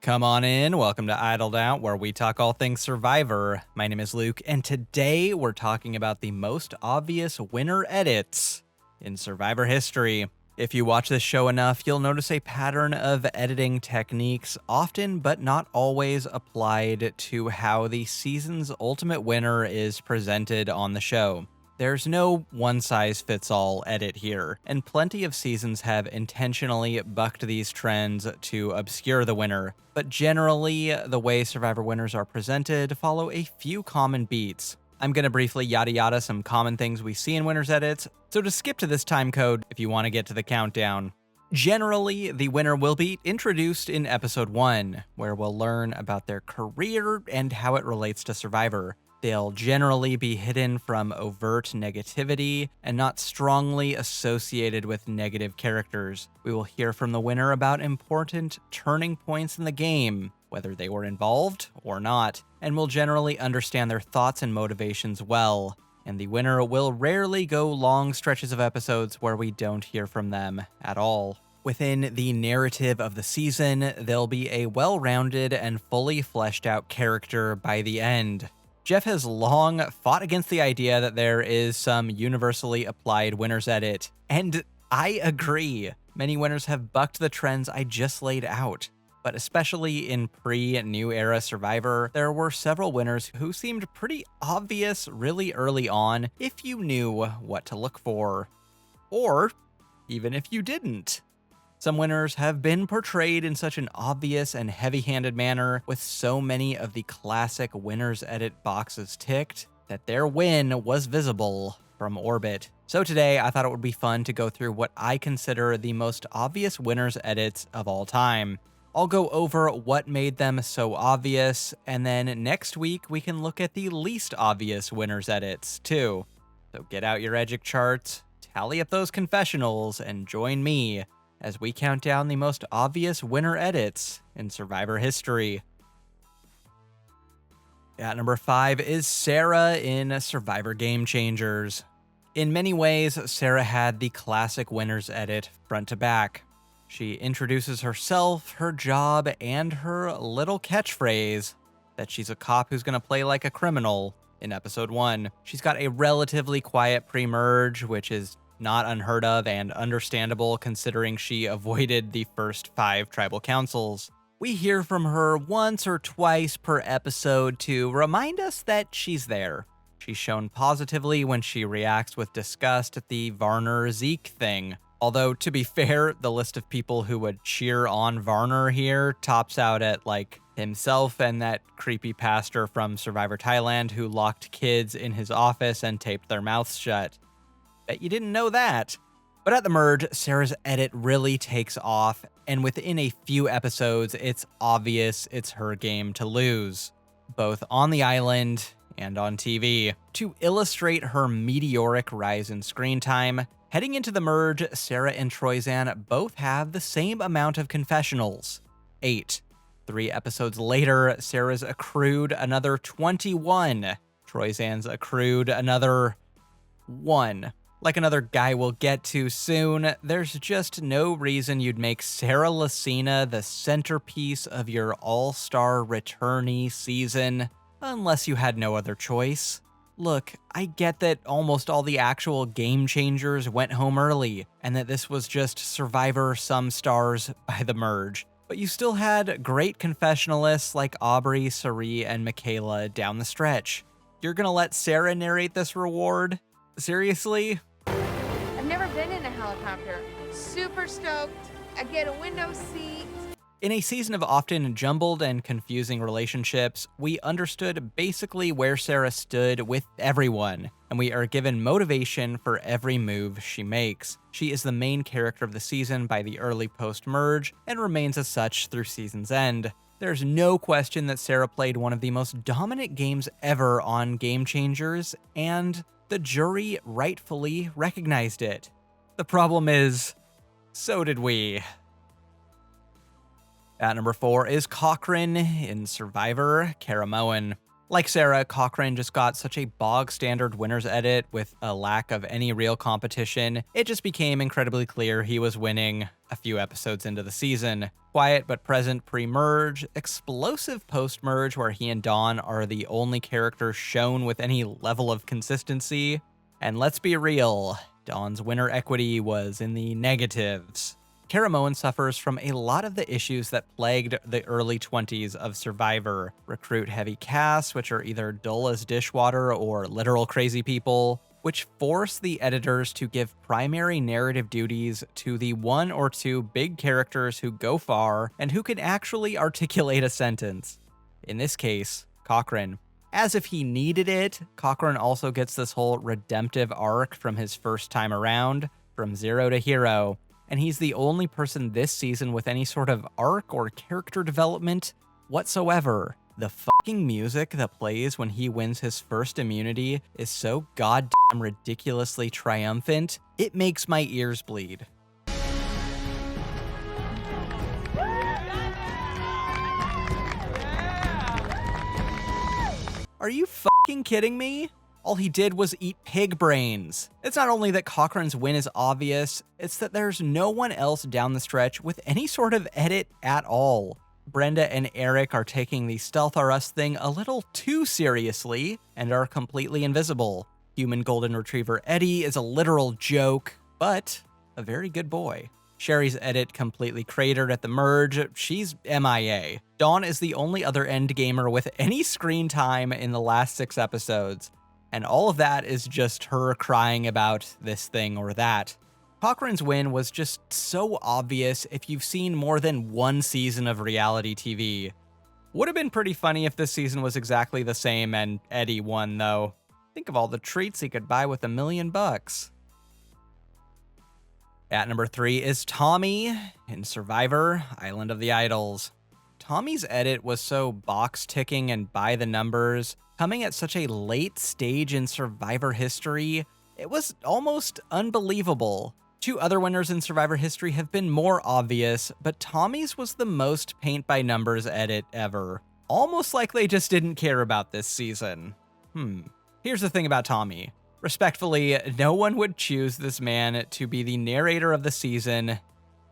Come on in, welcome to Idled Out, where we talk all things Survivor. My name is Luke, and today we're talking about the most obvious winner edits in Survivor history. If you watch this show enough, you'll notice a pattern of editing techniques, often but not always applied to how the season's ultimate winner is presented on the show. There's no one-size-fits-all edit here, and plenty of seasons have intentionally bucked these trends to obscure the winner, but generally, the way Survivor winners are presented follow a few common beats. I'm gonna briefly yada yada some common things we see in winners edits, so to skip to this time code if you want to get to the countdown. Generally, the winner will be introduced in episode 1, where we'll learn about their career and how it relates to Survivor. They'll generally be hidden from overt negativity and not strongly associated with negative characters. We will hear from the winner about important turning points in the game, whether they were involved or not, and we'll generally understand their thoughts and motivations well. And the winner will rarely go long stretches of episodes where we don't hear from them at all. Within the narrative of the season, they'll be a well-rounded and fully fleshed out character by the end. Jeff has long fought against the idea that there is some universally applied winner's edit, and I agree. Many winners have bucked the trends I just laid out. But especially in pre-New Era Survivor, there were several winners who seemed pretty obvious really early on if you knew what to look for. Or even if you didn't. Some winners have been portrayed in such an obvious and heavy-handed manner, with so many of the classic winner's edit boxes ticked, that their win was visible from orbit. So today, I thought it would be fun to go through what I consider the most obvious winner's edits of all time. I'll go over what made them so obvious, and then next week we can look at the least obvious winner's edits, too. So get out your Edgic charts, tally up those confessionals, and join me as we count down the most obvious winner edits in Survivor history. At number 5 is Sarah in Survivor Game Changers. In many ways, Sarah had the classic winner's edit front to back. She introduces herself, her job, and her little catchphrase that she's a cop who's gonna play like a criminal in episode 1. She's got a relatively quiet pre-merge, which is not unheard of and understandable considering she avoided the first 5 tribal councils. We hear from her once or twice per episode to remind us that she's there. She's shown positively when she reacts with disgust at the Varner-Zeke thing. Although, to be fair, the list of people who would cheer on Varner here tops out at, like, himself and that creepy pastor from Survivor Thailand who locked kids in his office and taped their mouths shut. Bet you didn't know that. But at the merge, Sarah's edit really takes off, and within a few episodes, it's obvious it's her game to lose, both on the island and on TV. To illustrate her meteoric rise in screen time, heading into the merge, Sarah and Troyzan both have the same amount of confessionals, 8. 3 episodes later, Sarah's accrued another 21. Troyzan's accrued another 1. Like another guy we'll get to soon, there's just no reason you'd make Sarah Lacina the centerpiece of your all-star returnee season, unless you had no other choice. Look, I get that almost all the actual game changers went home early, and that this was just Survivor some stars by the merge, but you still had great confessionalists like Aubrey, Sari, and Michaela down the stretch. You're gonna let Sarah narrate this reward? Seriously? I've never been in a helicopter. Super stoked. I get a window seat. In a season of often jumbled and confusing relationships, we understood basically where Sarah stood with everyone, and we are given motivation for every move she makes. She is the main character of the season by the early post-merge, and remains as such through season's end. There's no question that Sarah played one of the most dominant games ever on Game Changers, and the jury rightfully recognized it. The problem is, so did we. At number 4 is Cochrane in Survivor Caraman. Like Sarah, Cochran just got such a bog-standard winner's edit with a lack of any real competition. It just became incredibly clear he was winning a few episodes into the season. Quiet but present pre-merge, explosive post-merge where he and Dawn are the only characters shown with any level of consistency. And let's be real, Dawn's winner equity was in the negatives. Caraman suffers from a lot of the issues that plagued the early 20s of Survivor. Recruit-heavy casts, which are either dull as dishwater or literal crazy people, which force the editors to give primary narrative duties to the one or two big characters who go far and who can actually articulate a sentence. In this case, Cochran. As if he needed it, Cochran also gets this whole redemptive arc from his first time around, from zero to hero, and he's the only person this season with any sort of arc or character development whatsoever. The fucking music that plays when he wins his first immunity is so goddamn ridiculously triumphant, it makes my ears bleed. Are you fucking kidding me? All he did was eat pig brains. It's not only that Cochran's win is obvious, it's that there's no one else down the stretch with any sort of edit at all. Brenda and Eric are taking the Stealth R Us thing a little too seriously and are completely invisible. Human golden retriever Eddie is a literal joke, but a very good boy. Sherry's edit completely cratered at the merge. She's MIA. Dawn is the only other endgamer with any screen time in the last 6 episodes. And all of that is just her crying about this thing or that. Cochran's win was just so obvious if you've seen more than one season of reality TV. Would have been pretty funny if this season was exactly the same and Eddie won, though. Think of all the treats he could buy with $1 million. At number 3 is Tommy in Survivor, Island of the Idols. Tommy's edit was so box-ticking and by the numbers, coming at such a late stage in Survivor history, it was almost unbelievable. 2 other winners in Survivor history have been more obvious, but Tommy's was the most paint-by-numbers edit ever. Almost like they just didn't care about this season. Here's the thing about Tommy. Respectfully, no one would choose this man to be the narrator of the season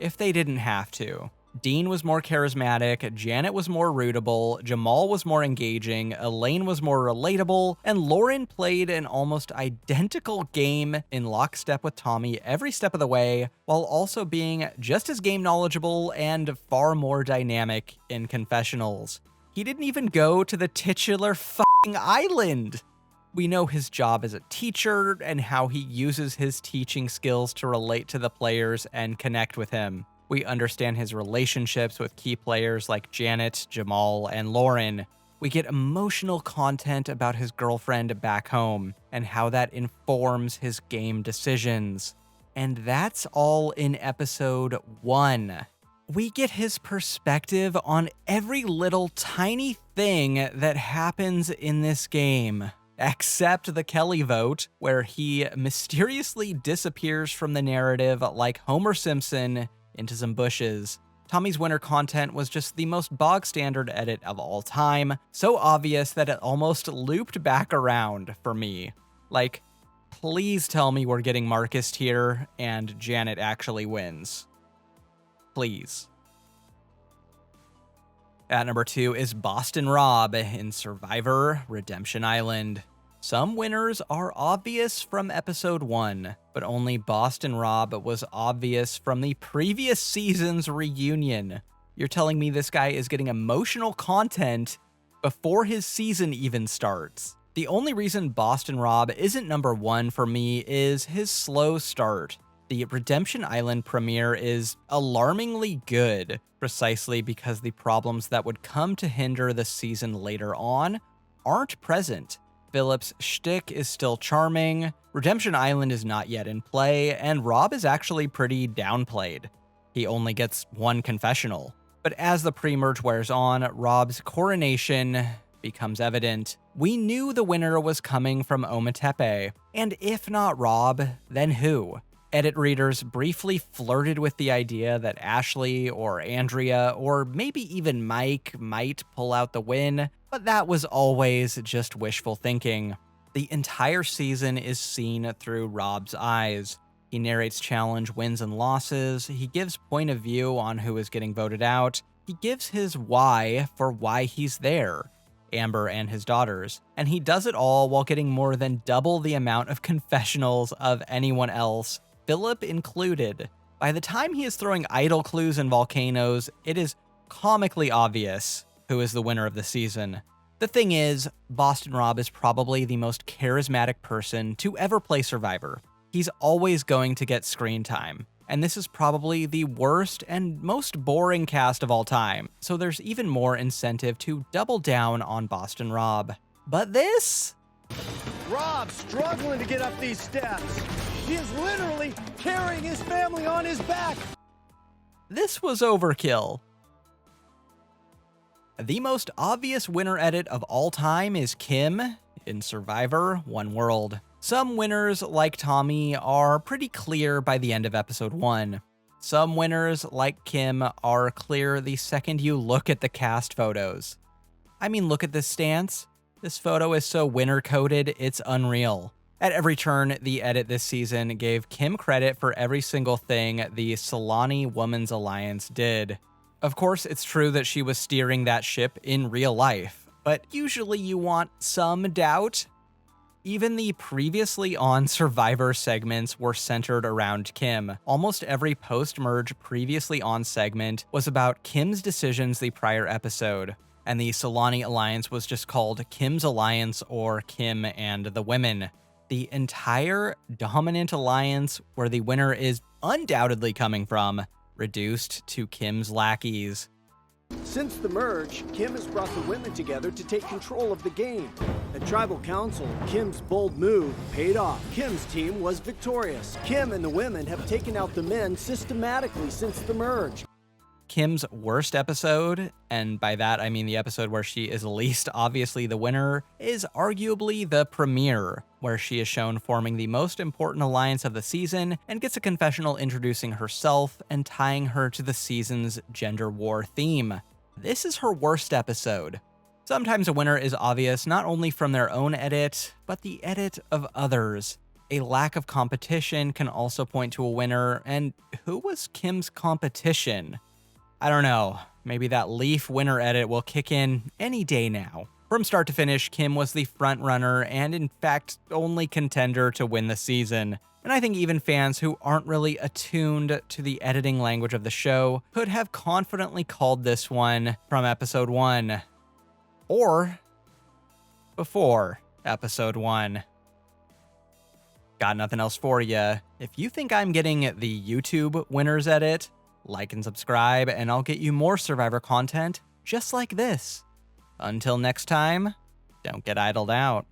if they didn't have to. Dean was more charismatic, Janet was more rootable, Jamal was more engaging, Elaine was more relatable, and Lauren played an almost identical game in lockstep with Tommy every step of the way, while also being just as game knowledgeable and far more dynamic in confessionals. He didn't even go to the titular fucking island! We know his job as a teacher and how he uses his teaching skills to relate to the players and connect with him. We understand his relationships with key players like Janet, Jamal, and Lauren. We get emotional content about his girlfriend back home and how that informs his game decisions. And that's all in episode 1. We get his perspective on every little tiny thing that happens in this game. Except the Kelly vote, where he mysteriously disappears from the narrative like Homer Simpson into some bushes. Tommy's winter content was just the most bog-standard edit of all time, so obvious that it almost looped back around for me. Like, please tell me we're getting Marcus here and Janet actually wins. Please. At number 2 is Boston Rob in Survivor Redemption Island. Some winners are obvious from episode 1, but only Boston Rob was obvious from the previous season's reunion. You're telling me this guy is getting emotional content before his season even starts. The only reason Boston Rob isn't number 1 for me is his slow start. The Redemption Island premiere is alarmingly good, precisely because the problems that would come to hinder the season later on aren't present. Philip's shtick is still charming, Redemption Island is not yet in play, and Rob is actually pretty downplayed. He only gets 1 confessional. But as the pre-merge wears on, Rob's coronation becomes evident. We knew the winner was coming from Ometepe, and if not Rob, then who? Edit readers briefly flirted with the idea that Ashley or Andrea or maybe even Mike might pull out the win, but that was always just wishful thinking. The entire season is seen through Rob's eyes. He narrates challenge wins and losses, he gives point of view on who is getting voted out, he gives his why for why he's there, Amber and his daughters, and he does it all while getting more than double the amount of confessionals of anyone else, Philip included. By the time he is throwing idle clues in volcanoes, it is comically obvious who is the winner of the season. The thing is, Boston Rob is probably the most charismatic person to ever play Survivor. He's always going to get screen time, and this is probably the worst and most boring cast of all time, so there's even more incentive to double down on Boston Rob. But this? Rob's struggling to get up these steps. He is literally carrying his family on his back. This was overkill. The most obvious winner edit of all time is Kim in Survivor One World. Some winners, like Tommy, are pretty clear by the end of episode 1. Some winners, like Kim, are clear the second you look at the cast photos. I mean, look at this stance. This photo is so winner-coded, it's unreal. At every turn, the edit this season gave Kim credit for every single thing the Solani Women's Alliance did. Of course, it's true that she was steering that ship in real life, but usually you want some doubt. Even the previously on Survivor segments were centered around Kim. Almost every post-merge previously on segment was about Kim's decisions the prior episode, and the Solani Alliance was just called Kim's Alliance or Kim and the Women. The entire dominant alliance, where the winner is undoubtedly coming from, reduced to Kim's lackeys. Since the merge, Kim has brought the women together to take control of the game. At Tribal Council, Kim's bold move paid off. Kim's team was victorious. Kim and the women have taken out the men systematically since the merge. Kim's worst episode, and by that I mean the episode where she is least obviously the winner, is arguably the premiere, where she is shown forming the most important alliance of the season and gets a confessional introducing herself and tying her to the season's gender war theme. This is her worst episode. Sometimes a winner is obvious not only from their own edit, but the edit of others. A lack of competition can also point to a winner, and who was Kim's competition? I don't know, maybe that Leaf winner edit will kick in any day now. From start to finish, Kim was the front runner and in fact only contender to win the season. And I think even fans who aren't really attuned to the editing language of the show could have confidently called this one from episode 1. Or before episode 1. Got nothing else for you. If you think I'm getting the YouTube winners edit, like and subscribe, and I'll get you more Survivor content just like this. Until next time, don't get idled out.